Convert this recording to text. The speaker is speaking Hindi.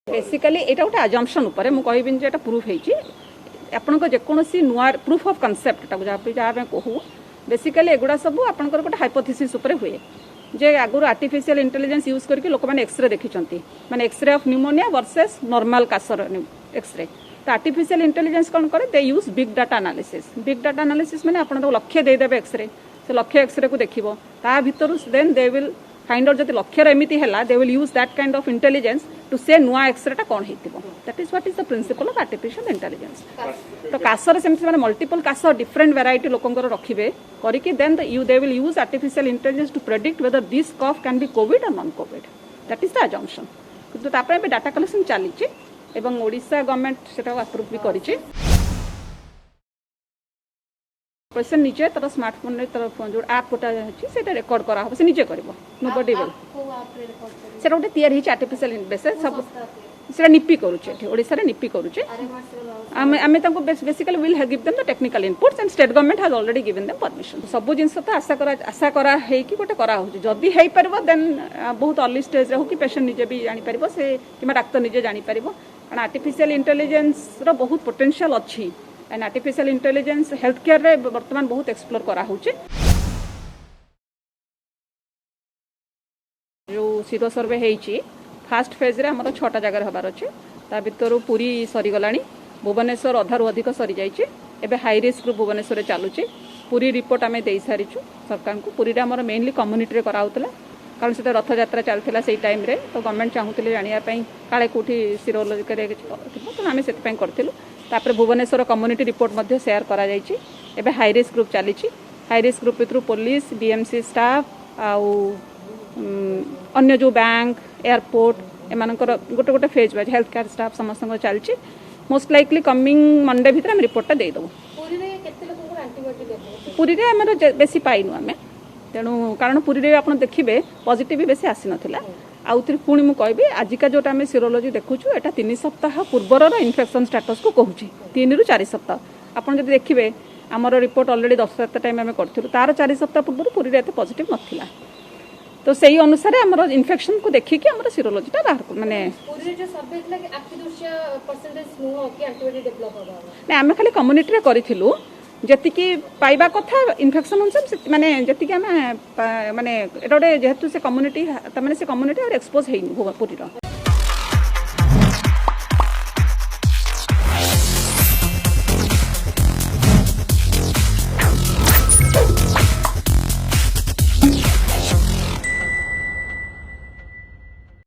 बेसिकली एटा गोटे अजम्पशन उपर मु कहबिन जे एटा प्रूफ हेची आपन को जेकोसी नुआ प्रूफ ऑफ कांसेप्ट ता जहाँ मैं कहूँ बेसिकली एगुड़ा सब आपन गोटे हाइपोथेसिस उपर हुए जे आगुर आर्टिफिशियल इंटेलिजेंस यूज करके लोक मैंने एक्सरे देखी माने x-ray of pneumonia versus normal कासर एक्सरे तो आर्टिफिशियल इंटेलिजेंस कौन करे they use big data analysis माने आपन लक्ष्य देदेवे एक्सरे से लक्ष्य एक्सरे को देखिबो ता भितर then they will find out जति लक्ष्य एमती है they will use that kind of intelligence to से नुआ एक्सरे टा कौन होइतिबो that is what is the principle of artificial intelligence तो कासर सेमती माने मल्टीपल कासर डिफरेंट वैरायटी लोकंकर रखिबे करिकि then they will use artificial intelligence to predict whether this cough can be COVID और non COVID that is the assumption किंतु तापर पे डाटा कलेक्शन चलीची एवं ओडिशा गवर्नमेंट सेटा अप्रूव भी करिछि पेशेंट निजे तर स्मार्टफोन रे तर जो ऐप गोटा अछि सेटा रेकॉर्ड करा हो से निजे करबो नोबडी विल सेटा गोटे तयार हिच आर्टिफिशियल बेसिस सब सेटा निपी करूचे ओडिसा रे निपी करूचे आमे तांको basically will give them the technical inputs and state government has already given them permission सब जिंस तो आशा करा है कि गोटे करा हो जदी हेई परबो देन बहुत अर्ली स्टेज रे हो कि पेशेंट निजे भी जानि परबो से किमा डॉक्टर निजे जानि परबो कारण आर्टिफिशियल इंटेलिजेंस रो बहुत पोटेंशियल अछि and artificial intelligence health care रे वर्तमान बहुत एक्सप्लोर करा होचे जो सीरो सर्वे हेची फास्ट फेज रे हमर 6टा जगह हबार अछि ता भितर पूरी सरी गलानी भुवनेश्वर अधारु अधिक सरी जाइछि एबे हाई रिस्क भुवनेश्वर रे चालुछि पूरी रिपोर्ट आमे देई सारिछु सरकार को पूरी रे हमर मेनली कम्युनिटी रे करा होतला कारण से रथ यात्रा चलथिला सेई टाइम रे तो गवर्नमेंट चाहूतिले जानिया पई काळे कोठी सिरोलॉजी करे तो आमे सेत पई करथिलु तापर भुवनेश्वर कम्युनिटी रिपोर्ट मध्ये शेयर करा जाइछि एबे हाई रिस्क ग्रुप चलीछि हाई रिस्क ग्रुप भितर पुलिस बीएमसी स्टाफ आउ अन्य जो बैंक एयरपोर्ट एमानकर गोटे गोटे phase wise health care staff समस्त चलछि मोस्ट लाइकली कमिंग मंडे भितर हम रिपोर्टटा दे दबो पूरी रे हमर बेसी पाइनु आमे तेणु कारण पूरी रे आपण देखिबे पॉजिटिव भी बेसी आसी नथिला आउ थी पुणी मुझे कहबी आजिका जोटा आम सीरोलोजी देखुचु एटा 3 सप्ताह पूर्वर इन्फेक्शन स्टेटस को कहूँ 3 ରୁ 4 सप्ताह आपड़ जब देखिए आमर रिपोर्ट ऑलरेडी 10 टाइम आम करूँ तार 4 सप्ताह पूर्व पूरी एत पॉजिटिव नथिला तो सही अनुसार आमर इन्फेक्शन को देखिकी आमर सीरोलोजीटा बाहर माने आम खाली कम्युनिटी रे करिथिलु जतिकी पाइबा कथा इन्फेक्शन अनुसार माने जतिकी आम माने एटा गोटे जेहेतु से कम्युनिटी तमाने से कम्युनिटी और एक्सपोज हेइनी पूरी